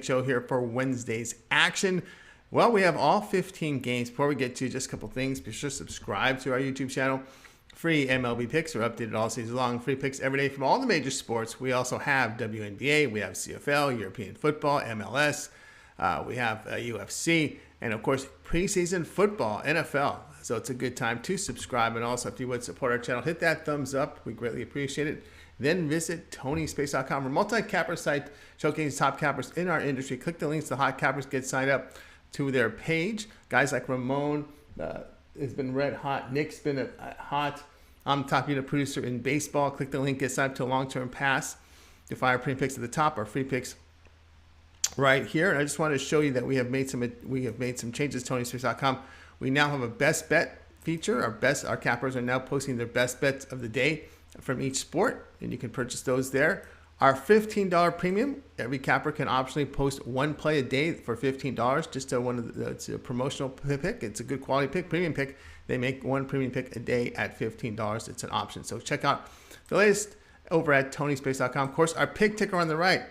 show here for Wednesday's action. Well, we have all 15 games. Before we get to just a couple things, be sure to subscribe to our YouTube channel. Free MLB picks are updated all season long. Free picks every day from all the major sports. We also have WNBA, we have CFL, European football, MLS, we have UFC, and of course preseason football, NFL. So it's a good time to subscribe. And also, if you would support our channel, hit that thumbs up. We greatly appreciate it. Then visit TonySpace.com, a multi-capper site showcasing top cappers in our industry. Click the links to the hot cappers, get signed up to their page. Guys like Ramon has been red hot. Nick's been hot. I'm the top unit producer in baseball. Click the link, get signed up to a long-term pass. To fire premium picks at the top, our free picks right here. And I just wanted to show you that we have made some changes to TonySpace.com. We now have a best bet feature. Our cappers are now posting their best bets of the day from each sport, and you can purchase those there. Our $15 premium, every capper can optionally post one play a day for $15. Just it's a promotional pick. It's a good quality pick, premium pick. They make one premium pick a day at $15. It's an option. So check out the latest over at TonySpace.com. Of course, our pick ticker on the right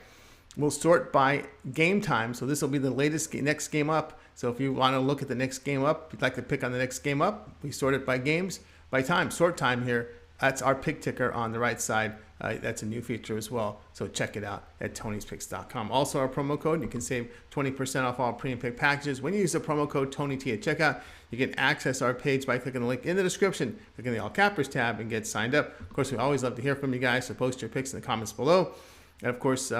will sort by game time. So this will be the latest next game up. So if you want to look at the next game up, if you'd like to pick on the next game up, we sort it by games, by time, sort time here. That's our pick ticker on the right side. That's a new feature as well. So check it out at Tony'sPicks.com. Also, our promo code, you can save 20% off all premium pick packages. When you use the promo code TonyT at checkout, you can access our page by clicking the link in the description, clicking the All Cappers tab, and get signed up. Of course, we always love to hear from you guys, so post your picks in the comments below. And of course,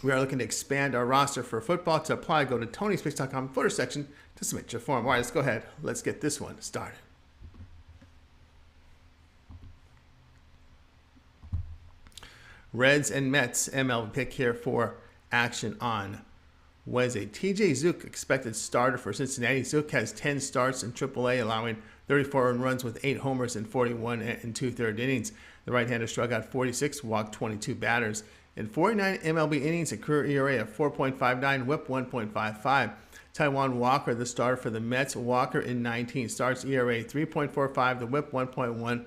we are looking to expand our roster for football. To apply, go to Tony'sPicks.com footer section to submit your form. All right, let's go ahead. Let's get this one started. Reds and Mets MLB pick here for action on Wednesday. TJ Zook, expected starter for Cincinnati. Zook has 10 starts in AAA, allowing 34 earned runs with 8 homers in 41 and 2/3 innings. The right-hander struck out 46, walked 22 batters. In 49 MLB innings, a career ERA of 4.59, whip 1.55. Taijuan Walker, the starter for the Mets. Walker in 19 starts, ERA 3.45, the whip 1.1.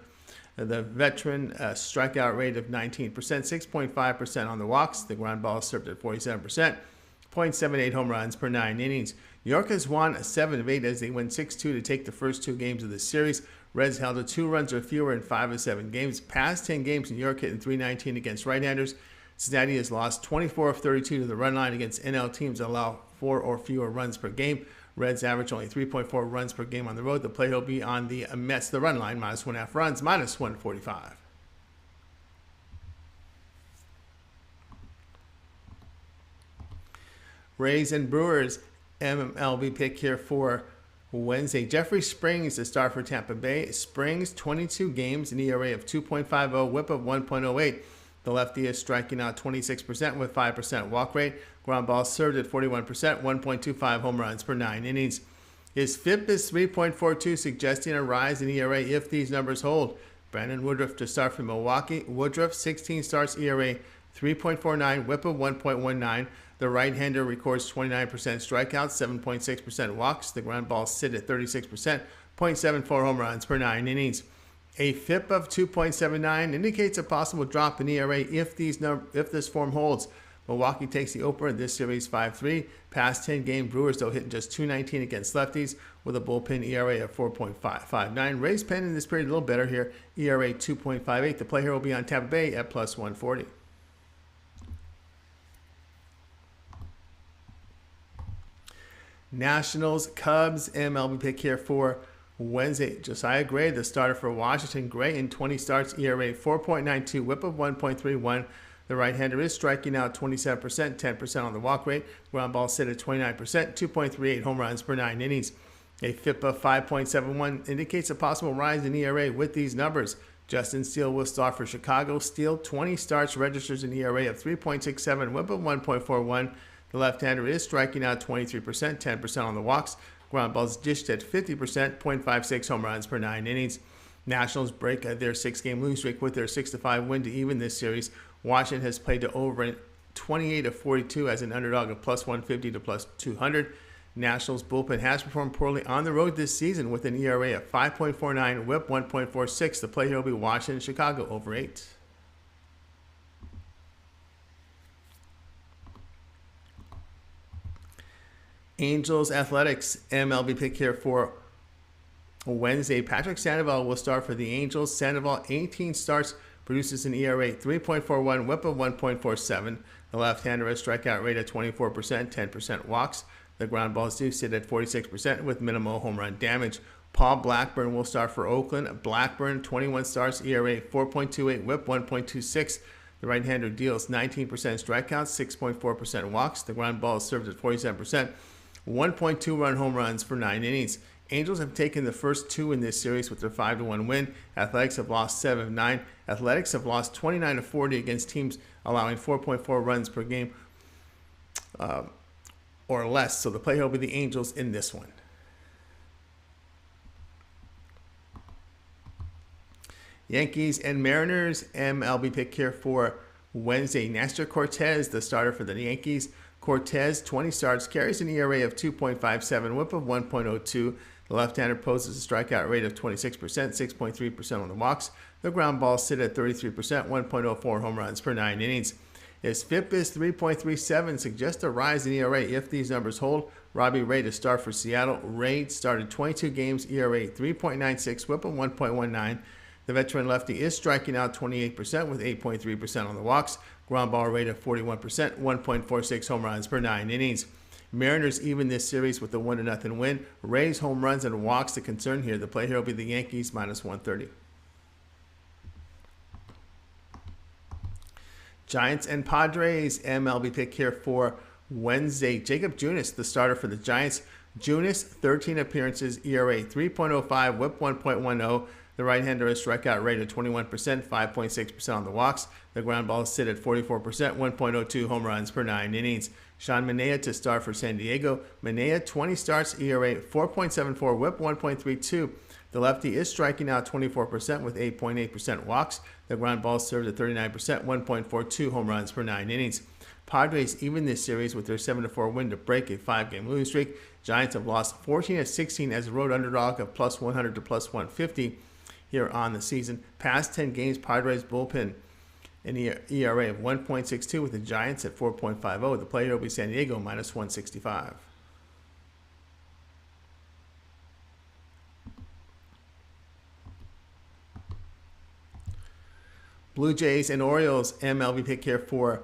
The veteran strikeout rate of 19%, 6.5% on the walks. The ground ball served at 47%, 0.78 home runs per 9 innings. New York has won 7 of 8 as they win 6-2 to take the first 2 games of the series. Reds held to 2 runs or fewer in 5 of 7 games. Past 10 games, New York hitting .319 against right-handers. Cincinnati has lost 24 of 32 to the run line against NL teams that allow 4 or fewer runs per game. Reds average only 3.4 runs per game on the road. The play will be on the Mets, the run line, -1.5 runs, -145. Rays and Brewers MLB pick here for Wednesday. Jeffrey Springs, the star for Tampa Bay. Springs, 22 games, an ERA of 2.50, whip of 1.08. The lefty is striking out 26% with 5% walk rate. Ground ball served at 41%, 1.25 home runs per 9 innings. His FIP is 3.42, suggesting a rise in ERA if these numbers hold. Brandon Woodruff to start from Milwaukee. Woodruff, 16 starts, ERA 3.49, whip of 1.19. The right-hander records 29% strikeouts, 7.6% walks. The ground balls sit at 36%, 0.74 home runs per 9 innings. A FIP of 2.79 indicates a possible drop in ERA if this form holds. Milwaukee takes the opener in this series 5-3. Past 10 game Brewers, though, hitting just .219 against lefties with a bullpen ERA of 4.59. Rays pen in this period a little better here, ERA 2.58. The play here will be on Tampa Bay at +140. Nationals Cubs MLB pick here for Wednesday. Josiah Gray, the starter for Washington. Gray in 20 starts, ERA 4.92, whip of 1.31. The right-hander is striking out 27%, 10% on the walk rate. Ground ball sit at 29%, 2.38 home runs per 9 innings. A FIP of 5.71 indicates a possible rise in ERA with these numbers. Justin Steele will start for Chicago. Steele, 20 starts, registers an ERA of 3.67, whip of 1.41. The left-hander is striking out 23%, 10% on the walks. Ground balls dished at 50%, 0.56 home runs per 9 innings. Nationals break their 6-game losing streak with their 6-5 win to even this series. Washington has played to over 28 of 42 as an underdog of +150 to +200. Nationals bullpen has performed poorly on the road this season with an ERA of 5.49, whip 1.46. The play here will be Washington, Chicago over 8. Angels Athletics MLB pick here for Wednesday. Patrick Sandoval will start for the Angels. Sandoval, 18 starts, produces an ERA 3.41, whip of 1.47. The left-hander has strikeout rate at 24%, 10% walks. The ground balls do sit at 46% with minimal home run damage. Paul Blackburn will start for Oakland. Blackburn, 21 starts, ERA 4.28, whip 1.26. The right-hander deals 19% strikeouts, 6.4% walks. The ground ball is served at 47%. 1.2 run home runs for 9 innings. Angels have taken the first 2 in this series with their 5-1 win. Athletics have lost 7 of 9. Athletics have lost 29 of 40 against teams allowing 4.4 runs per game or less. So the play will be the Angels in this one. Yankees and Mariners MLB pick here for Wednesday. Nestor Cortez, the starter for the Yankees. Cortez, 20 starts, carries an ERA of 2.57, whip of 1.02. The left-hander poses a strikeout rate of 26%, 6.3% on the walks. The ground balls sit at 33%, 1.04 home runs per 9 innings. His FIP is 3.37, suggests a rise in ERA if these numbers hold. Robbie Ray to start for Seattle. Ray started 22 games, ERA 3.96, whip of 1.19. The veteran lefty is striking out 28% with 8.3% on the walks. Ground ball rate of 41%, 1.46 home runs per 9 innings. Mariners even this series with a 1-0 win. Ray's home runs and walks the concern here. The play here will be the Yankees minus 130. Giants and Padres MLB pick here for Wednesday. Jacob Junis, the starter for the Giants. Junis, 13 appearances, ERA 3.05, whip 1.10. The right-hander has strikeout rate of 21%, 5.6% on the walks. The ground balls sit at 44%, 1.02 home runs per 9 innings. Sean Manaea to start for San Diego. Manaea, 20 starts, ERA 4.74, whip 1.32. The lefty is striking out 24% with 8.8% walks. The ground ball served at 39%, 1.42 home runs per 9 innings. Padres even this series with their 7-4 win to break a 5-game losing streak. Giants have lost 14 of 16 as a road underdog of plus 100 to plus 150 here on the season. Past 10 games, Padres bullpen an ERA of 1.62 with the Giants at 4.50. The play will be San Diego minus 165. Blue Jays and Orioles MLB pick here for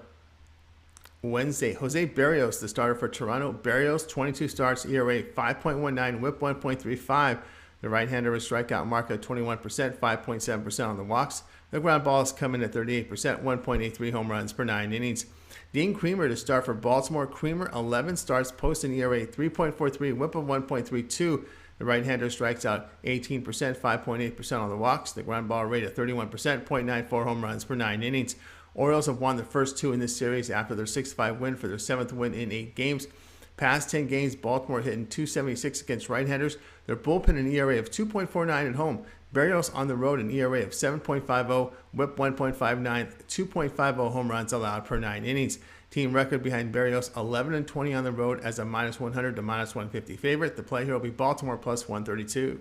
Wednesday. Jose Berrios, the starter for Toronto. Berrios, 22 starts, ERA 5.19, whip 1.35. The right-hander has strikeout mark of 21%, 5.7% on the walks. The ground balls come in at 38%, 1.83 home runs per 9 innings. Dean Kremer to start for Baltimore. Kremer, 11 starts, posts an ERA 3.43, whip of 1.32. The right-hander strikes out 18%, 5.8% on the walks. The ground ball rate of 31%, 0.94 home runs per 9 innings. Orioles have won the first 2 in this series after their 6-5 win for their 7th win in 8 games. Past 10 games, Baltimore hitting .276 against right-handers. Their bullpen an ERA of 2.49 at home. Berrios on the road an ERA of 7.50, whip 1.59, 2.50 home runs allowed per 9 innings. Team record behind Berrios, 11-20 on the road as a minus 100 to minus 150 favorite. The play here will be Baltimore plus 132.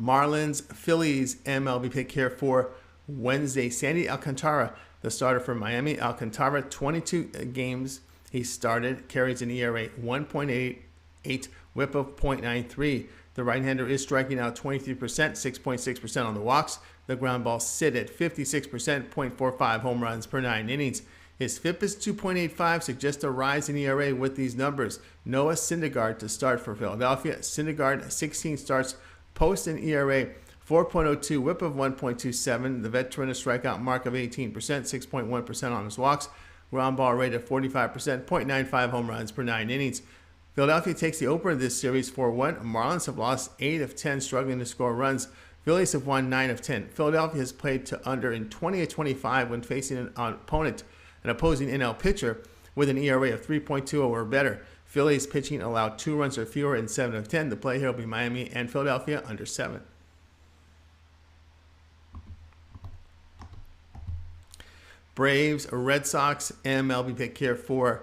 Marlins, Phillies MLB pick here for Wednesday. Sandy Alcantara, the starter for Miami. Alcantara, 22 games he started, carries an ERA 1.88, whip of 0.93. The right-hander is striking out 23%, 6.6% on the walks. The ground balls sit at 56%, 0.45 home runs per 9 innings. His FIP is 2.85, suggests a rise in ERA with these numbers. Noah Syndergaard to start for Philadelphia. Syndergaard, 16 starts, posts an ERA 4.02, whip of 1.27. The veteran a strikeout mark of 18%, 6.1% on his walks. Ground ball rate of 45%, 0.95 home runs per 9 innings. Philadelphia takes the opener of this series 4-1. Marlins have lost 8 of 10, struggling to score runs. Phillies have won 9 of 10. Philadelphia has played to under in 20 of 25 when facing an opposing NL pitcher with an ERA of 3.20 or better. Phillies pitching allowed 2 runs or fewer in 7 of 10. The play here will be Miami and Philadelphia under 7. Braves, Red Sox, MLB pick here for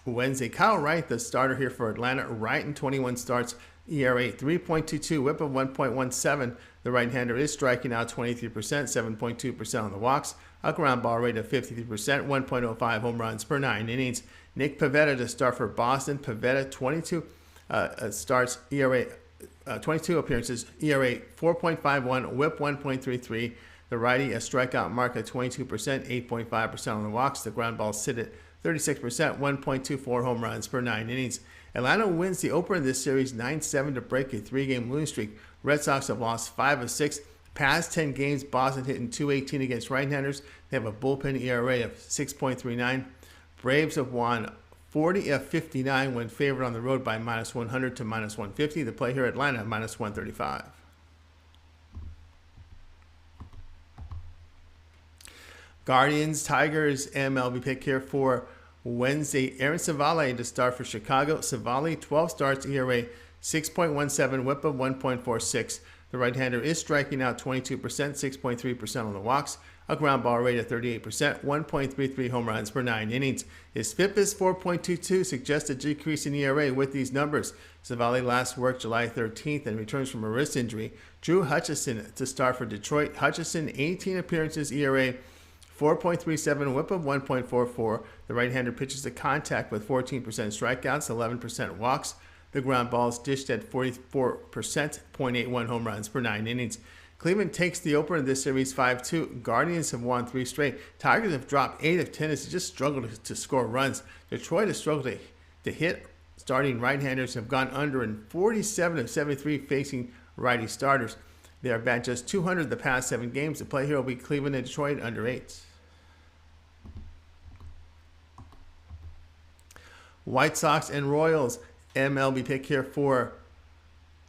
Wednesday. Kyle Wright, the starter here for Atlanta. Wright in 21 starts, ERA 3.22, whip of 1.17. The right-hander is striking out 23%, 7.2% on the walks, a ground ball rate of 53%, 1.05 home runs per 9 innings. Nick Pivetta to start for Boston. Pivetta 22 starts, ERA 22 appearances, ERA 4.51, whip 1.33. The righty a strikeout mark of 22%, 8.5% on the walks. The ground balls sit at 36%, 1.24 home runs per 9 innings. Atlanta wins the opener of this series 9-7 to break a 3-game losing streak. Red Sox have lost 5 of 6. Past 10 games, Boston hitting .218 against right-handers. They have a bullpen ERA of 6.39. Braves have won 40 of 59 when favored on the road by -100 to -150. The play here at Atlanta, -135. Guardians, Tigers, MLB pick here for Wednesday. Aaron Civale to start for Chicago. Civale, 12 starts, ERA 6.17, whip of 1.46. The right-hander is striking out 22%, 6.3% on the walks, a ground ball rate of 38%, 1.33 home runs per 9 innings. His FIP is 4.22, suggests a decrease in ERA with these numbers. Civale last worked July 13th and returns from a wrist injury. Drew Hutchison to start for Detroit. Hutchison, 18 appearances, ERA 4.37, whip of 1.44. The right-hander pitches to contact with 14% strikeouts, 11% walks. The ground balls dished at 44%, 0.81 home runs per 9 innings. Cleveland takes the opener of this series 5-2. Guardians have won 3 straight. Tigers have dropped 8 of 10 as they just struggled to score runs. Detroit has struggled to hit. Starting right-handers have gone under in 47 of 73 facing righty starters. They are batting just 200 the past 7 games. The play here will be Cleveland and Detroit under 8. White Sox and Royals. MLB pick here for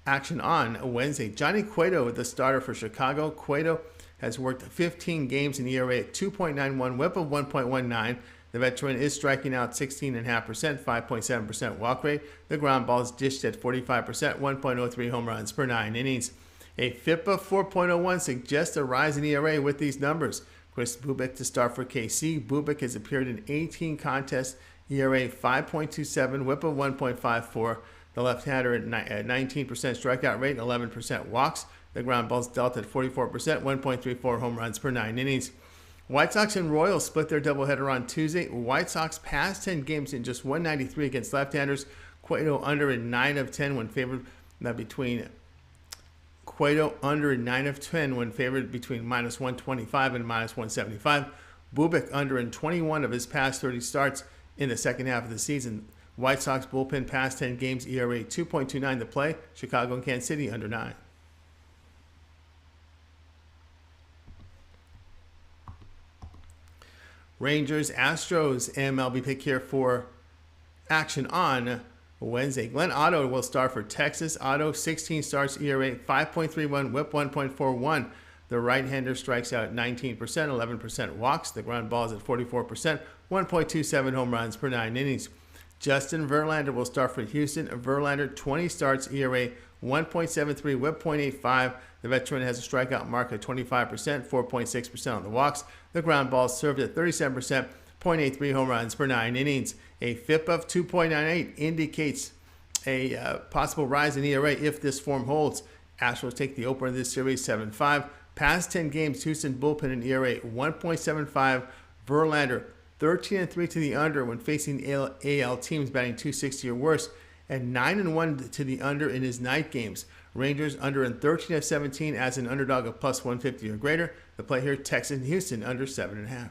action on Wednesday. Johnny Cueto, the starter for Chicago. Cueto has worked 15 games in ERA at 2.91, whip of 1.19. The veteran is striking out 16.5%, 5.7% walk rate. The ground ball is dished at 45%, 1.03 home runs per 9 innings. A FIP of 4.01 suggests a rise in ERA with these numbers. Chris Bubic to start for KC. Bubic has appeared in 18 contests, ERA 5.27, whip of 1.54. The left-hander at 19% strikeout rate, 11% walks. The ground balls dealt at 44%, 1.34 home runs per 9 innings. White Sox and Royals split their doubleheader on Tuesday. White Sox past 10 games in just 193 against left-handers. Cueto under in 9 of 10 when favored between Cueto under in 9 of 10 when favored between -125 and -175. Bubic under in 21 of his past 30 starts in the second half of the season. White Sox bullpen past 10 games, ERA 2.29 to play. Chicago and Kansas City under 9. Rangers, Astros, MLB pick here for action on Wednesday. Glenn Otto will start for Texas. Otto, 16 starts, ERA 5.31, whip 1.41. The right-hander strikes out 19%, 11% walks. The ground ball is at 44%, 1.27 home runs per 9 innings. Justin Verlander will start for Houston. Verlander, 20 starts, ERA 1.73, whip 0.85. The veteran has a strikeout mark of 25%, 4.6% on the walks. The ground ball served at 37%, 0.83 home runs per 9 innings. A FIP of 2.98 indicates a possible rise in ERA if this form holds. Astros take the opener of this series 7-5. Past 10 games, Houston bullpen and ERA 1.75. Verlander 13-3 to the under when facing AL teams batting .260 or worse, and 9-1 to the under in his night games. Rangers under in 13 of 17 as an underdog of +150 or greater. The play here, Texas and Houston under 7.5.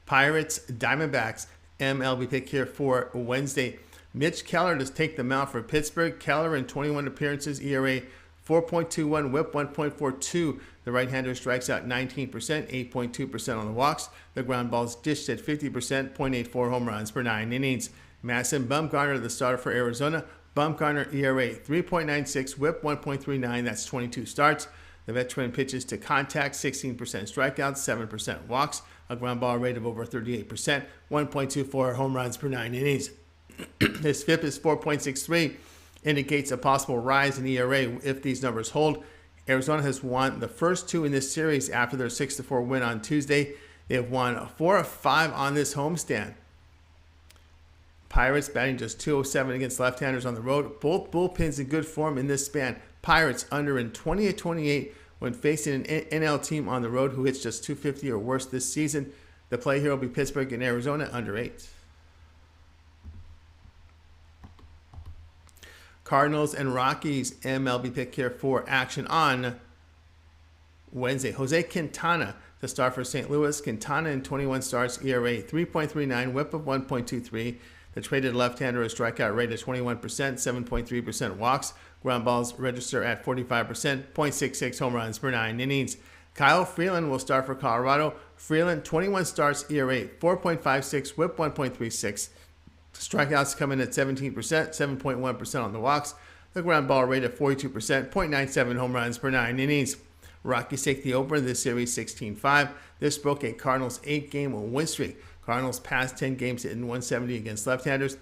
Pirates, Diamondbacks, MLB pick here for Wednesday. Mitch Keller to take the mound for Pittsburgh. Keller in 21 appearances, ERA 4.21, whip 1.42. The right-hander strikes out 19%, 8.2% on the walks. The ground ball's dished at 50%, 0.84 home runs per 9 innings. Madison Bumgarner, the starter for Arizona. Bumgarner ERA 3.96, whip 1.39. That's 22 starts. The veteran pitches to contact, 16% strikeouts, 7% walks. A ground ball rate of over 38%, 1.24 home runs per 9 innings. His FIP is 4.63. Indicates a possible rise in ERA if these numbers hold. Arizona has won the first 2 in this series after their 6-4 win on Tuesday. They have won 4 of 5 on this homestand. Pirates batting just 207 against left-handers on the road. Both bullpens in good form in this span. Pirates under in 20-28 when facing an NL team on the road who hits just 250 or worse this season. The play here will be Pittsburgh and Arizona under 8. Cardinals and Rockies MLB pick here for action on Wednesday. Jose Quintana to start for St. Louis. Quintana in 21 starts, ERA 3.39, whip of 1.23. The traded left-hander has strikeout rate of 21%, 7.3% walks. Ground balls register at 45%, 0.66 home runs per 9 innings. Kyle Freeland will start for Colorado. Freeland, 21 starts, ERA 4.56, whip 1.36. Strikeouts come in at 17%, 7.1% on the walks. The ground ball rate of 42%, 0.97 home runs per 9 innings. Rockies take the opener in this series 16-5. This broke a Cardinals 8-game win streak. Cardinals past 10 games hitting 170 against left-handers.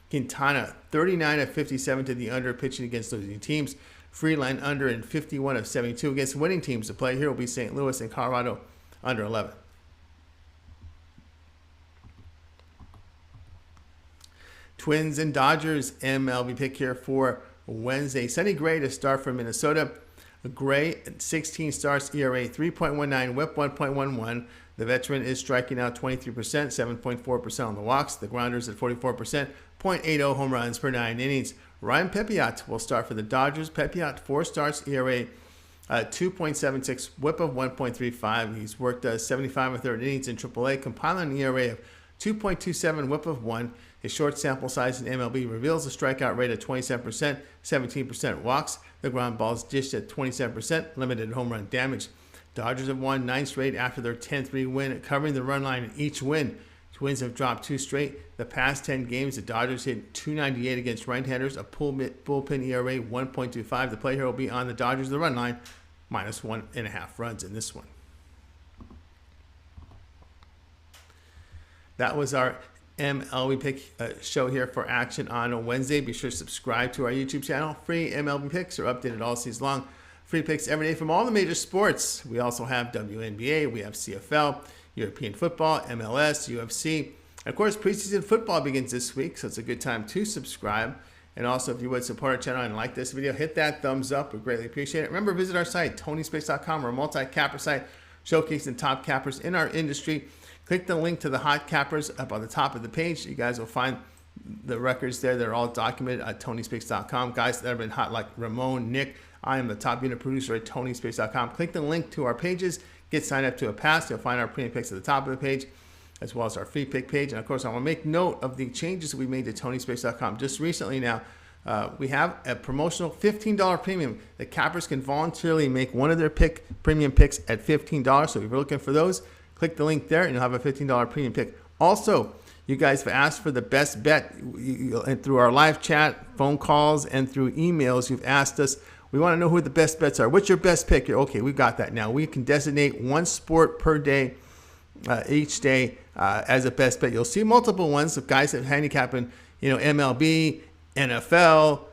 Quintana 39 of 57 to the under, pitching against losing teams. Freeland under in 51 of 72 against winning teams. The play here will be St. Louis and Colorado under 11. Twins and Dodgers MLB pick here for Wednesday. Sonny Gray to start for Minnesota. Gray, 16 starts, ERA 3.19, whip 1.11. The veteran is striking out 23%, 7.4% on the walks. The grounders at 44%, 0.80 home runs per 9 innings. Ryan Pepiot will start for the Dodgers. Pepiot, 4 starts, ERA 2.76, whip of 1.35. He's worked 75 and third innings in AAA, compiling an ERA of 2.27, whip of 1. His short sample size in MLB reveals a strikeout rate of 27%, 17% walks. The ground balls dished at 27%, limited home run damage. Dodgers have won 9 straight after their 10-3 win, covering the run line in each win. Twins have dropped 2 straight. The past 10 games, the Dodgers hit 298 against right-handers, a bullpen ERA 1.25. The play here will be on the Dodgers, the run line, minus 1.5 runs in this one. That was our MLB pick show here for action on a Wednesday. Be sure to subscribe to our YouTube channel. Free MLB picks are updated all season long. Free picks every day from all the major sports. We also have WNBA, we have CFL, European football, MLS, UFC. And of course, preseason football begins this week, so it's a good time to subscribe. And also, if you would support our channel and like this video, hit that thumbs up. We greatly appreciate it. Remember, visit our site, TonySpace.com. We're a multi-capper site showcasing top cappers in our industry. Click the link to the hot cappers up on the top of the page. You guys will find the records there. They're all documented at TonySpace.com. Guys that have been hot like Ramon, Nick. I am the top unit producer at TonySpace.com. Click the link to our pages. Get signed up to a pass. You'll find our premium picks at the top of the page, as well as our free pick page. And of course, I want to make note of the changes that we made to TonySpace.com just recently now. We have a promotional $15 premium. The cappers can voluntarily make one of their premium picks at $15. So if you're looking for those, click the link there and you'll have a $15 premium pick. Also, you guys have asked for the best bet and through our live chat, phone calls, and through emails. You've asked us, we want to know who the best bets are. What's your best pick? Okay, we got that now. We can designate one sport per day, each day as a best bet. You'll see multiple ones of guys that handicapping, MLB, NFL,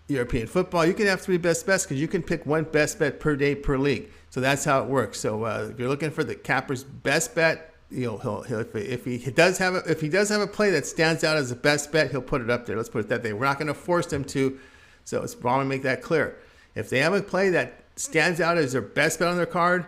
European football. You can have 3 best bets because you can pick one best bet per day per league. So that's how it works. So if you're looking for the capper's best bet, if he does have a play that stands out as a best bet, he'll put it up there. Let's put it that way. We're not going to force them to. So it's wrong to make that clear. If they have a play that stands out as their best bet on their card,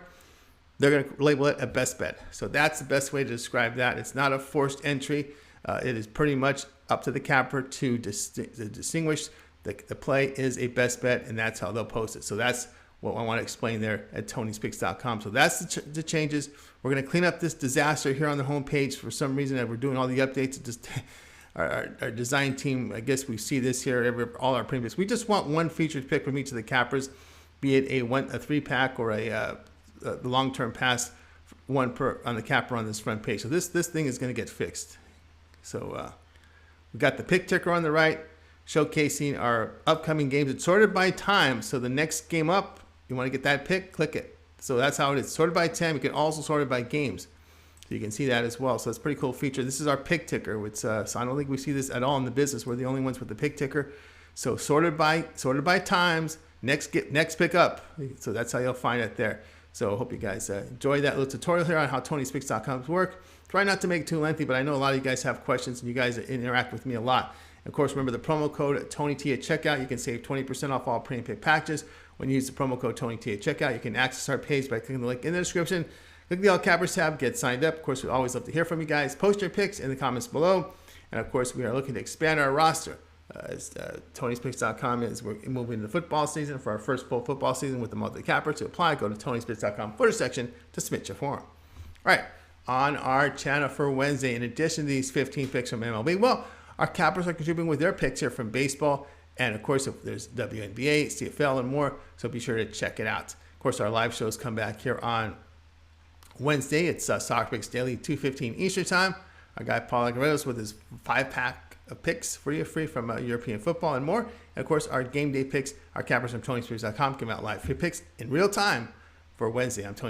they're going to label it a best bet. So that's the best way to describe that. It's not a forced entry. It is pretty much up to the capper to distinguish the play is a best bet, and that's how they'll post it. So that's what I want to explain there at TonySpicks.com. So that's the changes. We're going to clean up this disaster here on the homepage. For some reason, that we're doing all the updates. Just our design team, I guess we see this here all our premiums. We just want one featured pick from each of the cappers, be it a 3-pack or a long-term pass, one per on the capper on this front page. So this thing is going to get fixed. So we got the pick ticker on the right, showcasing our upcoming games. It's sorted by time. So the next game up, you want to get that pick, click it. So that's how it is. Sorted by time. You can also sort it by games. So you can see that as well. So it's a pretty cool feature. This is our pick ticker. Which, so I don't think we see this at all in the business. We're the only ones with the pick ticker. So sorted by times. Next pick up. So that's how you'll find it there. So I hope you guys enjoy that little tutorial here on how Tony'sPicks.com work. Try not to make it too lengthy, but I know a lot of you guys have questions and you guys interact with me a lot. Of course, remember the promo code TonyT at checkout. You can save 20% off all premium pick packages. When you use the promo code TonyT at checkout, you can access our page by clicking the link in the description. Click the All Cappers tab, get signed up. Of course, we always love to hear from you guys. Post your picks in the comments below. And of course, we are looking to expand our roster. Tony'sPicks.com is we're moving into football season for our first full football season with the monthly capper. To apply, go to Tony'sPicks.com footer section to submit your form. All right, on our channel for Wednesday, in addition to these 15 picks from MLB, well, our cappers are contributing with their picks here from baseball. And of course, if there's WNBA, CFL, and more, so be sure to check it out. Of course, our live shows come back here on Wednesday. It's Soccer Picks Daily, 2:15 Eastern Time. Our guy Paul Aguileros with his 5-pack of picks for you, free from European football and more. And of course, our game day picks, our cappers from Tony'sPicks.com come out live. Free picks in real time for Wednesday. I'm Tony.